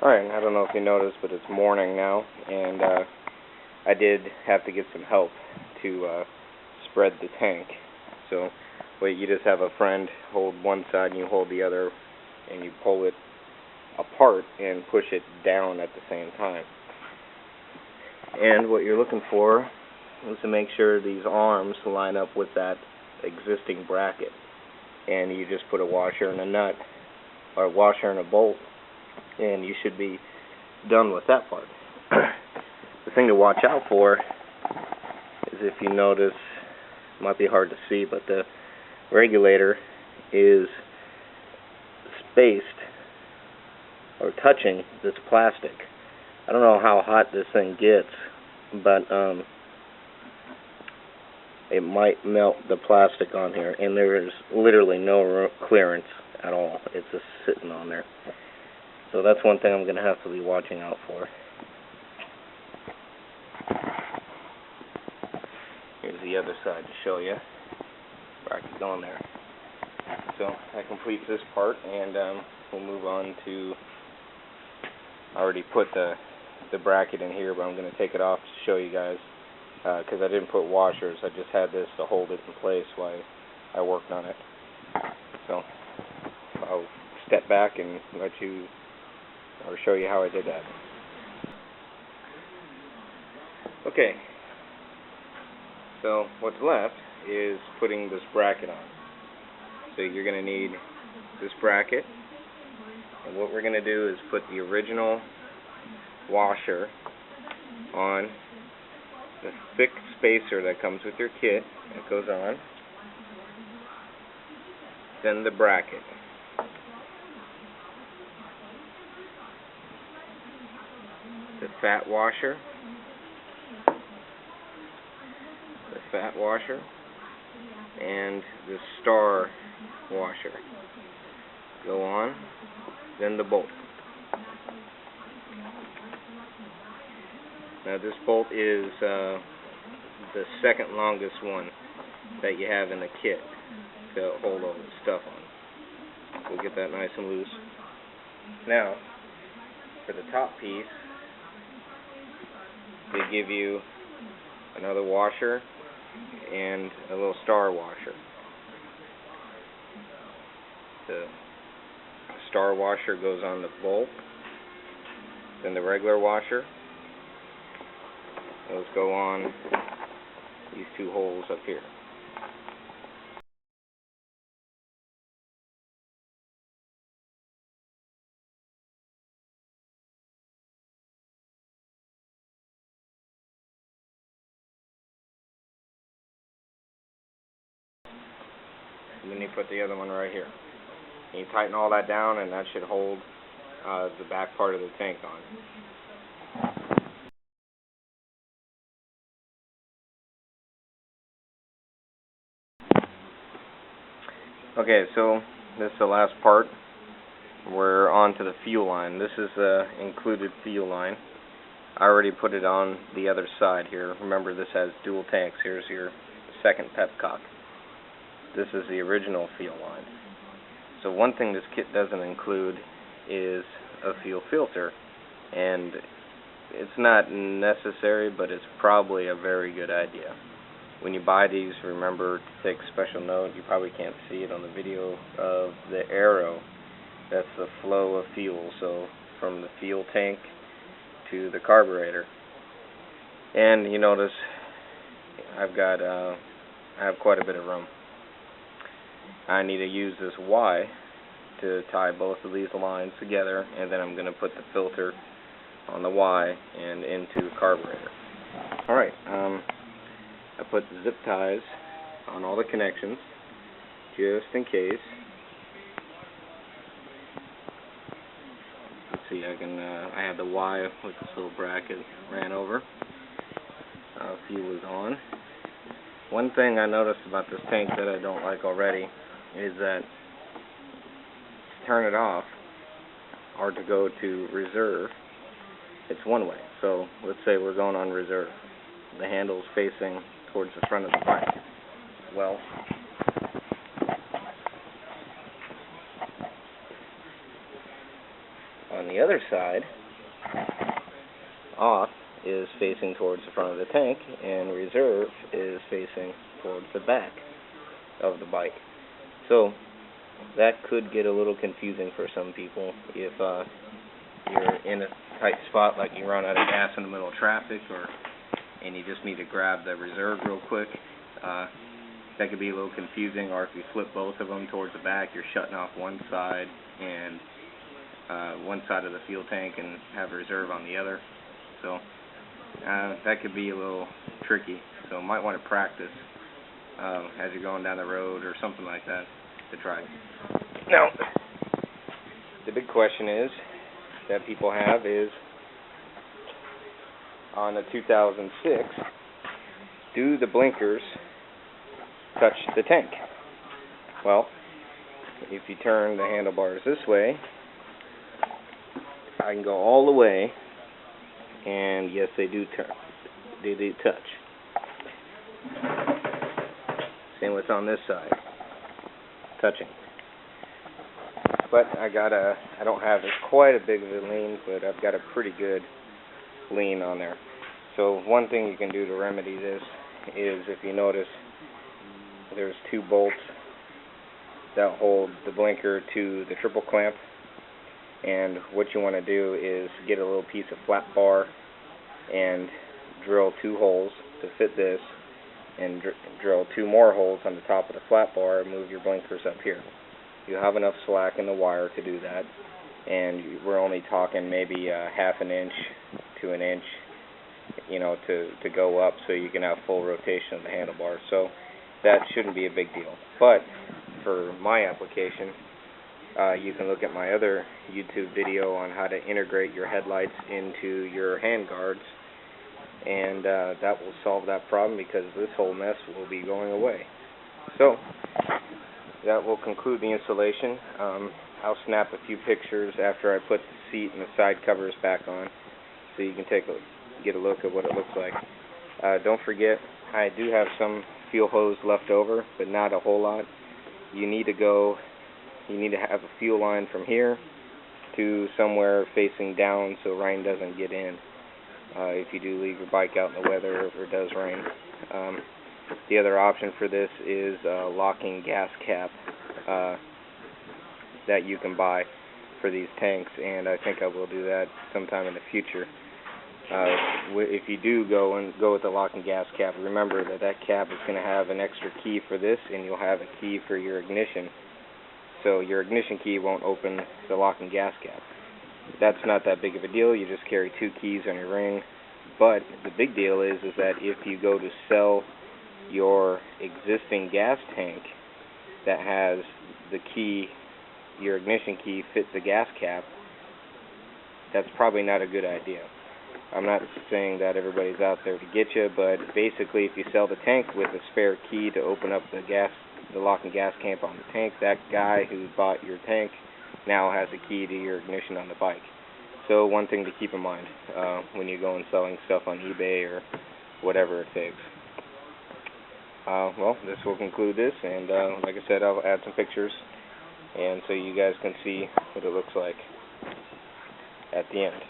Alright, I don't know if you noticed, but it's morning now, and I did have to get some help to spread the tank. So, you just have a friend hold one side and you hold the other, and you pull it apart and push it down at the same time. And what you're looking for is to make sure these arms line up with that existing bracket. And you just put a washer and a nut, or a washer and a bolt, and you should be done with that part. The thing to watch out for is, if you notice, it might be hard to see, but the regulator is spaced or touching this plastic. I don't know how hot this thing gets, but it might melt the plastic on here, and there is literally no clearance at all. It's just sitting on there. So that's one thing I'm going to have to be watching out for. Here's the other side to show you. Bracket's on there. So that completes this part, and we'll move on to... I already put the bracket in here, but I'm going to take it off to show you guys, because I didn't put washers. I just had this to hold it in place while I worked on it. So I'll step back and let you, or show you how I did that. Okay, so what's left is putting this bracket on. So you're going to need this bracket, and what we're going to do is put the original washer on the thick spacer that comes with your kit. It goes on. Then the bracket. The fat washer. The fat washer. And the star washer. Go on. Then the bolt. Now this bolt is the second longest one that you have in the kit to hold all the stuff on. We'll get that nice and loose. Now, for the top piece, they give you another washer and a little star washer. The star washer goes on the bolt, then the regular washer. Those go on these two holes up here. And then you put the other one right here. And you tighten all that down, and that should hold the back part of the tank on. Okay, so this is the last part. We're on to the fuel line. This is the included fuel line. I already put it on the other side here. Remember, this has dual tanks. Here's your second Petcock. This is the original fuel line. So one thing this kit doesn't include is a fuel filter. And it's not necessary, but it's probably a very good idea. When you buy these, remember to take special note. You probably can't see it on the video of the arrow. That's the flow of fuel, so from the fuel tank to the carburetor. And you notice I have quite a bit of room. I need to use this Y to tie both of these lines together, and then I'm going to put the filter on the Y and into the carburetor. Alright, I put the zip ties on all the connections, just in case. Let's see, I have the Y with this little bracket ran over. Fuel is on. One thing I noticed about this tank that I don't like already is that to turn it off or to go to reserve, it's one way. So let's say we're going on reserve. The handle's facing towards the front of the bike. Well, on the the other side, off is facing towards the front of the tank, and reserve is facing towards the back of the bike. So that could get a little confusing for some people if you're in a tight spot, like you run out of gas in the middle of traffic, and you just need to grab the reserve real quick. That could be a little confusing. Or if you flip both of them towards the back, you're shutting off one side and one side of the fuel tank and have reserve on the other. So that could be a little tricky. So might want to practice as you're going down the road or something like that to try. Now, the big question is that people have is, on a 2006, do the blinkers touch the tank? Well, if you turn the handlebars this way, I can go all the way, and yes, they do turn. They do touch. Same with on this side, touching. But I don't have quite a big of a lean, but I've got a pretty good lean on there. So one thing you can do to remedy this is, if you notice, there's two bolts that hold the blinker to the triple clamp, and what you want to do is get a little piece of flat bar and drill 2 holes to fit this, and drill 2 more holes on the top of the flat bar and move your blinkers up here. You have enough slack in the wire to do that, and we're only talking maybe half an inch to an inch, you know, to go up so you can have full rotation of the handlebar. So that shouldn't be a big deal. But for my application, you can look at my other YouTube video on how to integrate your headlights into your hand guards, and that will solve that problem, because this whole mess will be going away. So that will conclude the installation. I'll snap a few pictures after I put the seat and the side covers back on, so you can get a look at what it looks like. Don't forget, I do have some fuel hose left over, but not a whole lot. You need to have a fuel line from here to somewhere facing down so rain doesn't get in, if you do leave your bike out in the weather or if it does rain. The other option for this is a locking gas cap that you can buy for these tanks, and I think I will do that sometime in the future. If you do go with the locking gas cap, remember that cap is going to have an extra key for this, and you'll have a key for your ignition. So your ignition key won't open the locking gas cap. That's not that big of a deal. You just carry 2 keys on your ring. But the big deal is that if you go to sell your existing gas tank that has the key, your ignition key fits the gas cap, that's probably not a good idea. I'm not saying that everybody's out there to get you, but basically if you sell the tank with a spare key to open up the lock and gas cap on the tank, that guy who bought your tank now has a key to your ignition on the bike. So one thing to keep in mind when you go and selling stuff on eBay or whatever it takes. Well, this will conclude this, and like I said, I'll add some pictures, and so you guys can see what it looks like at the end.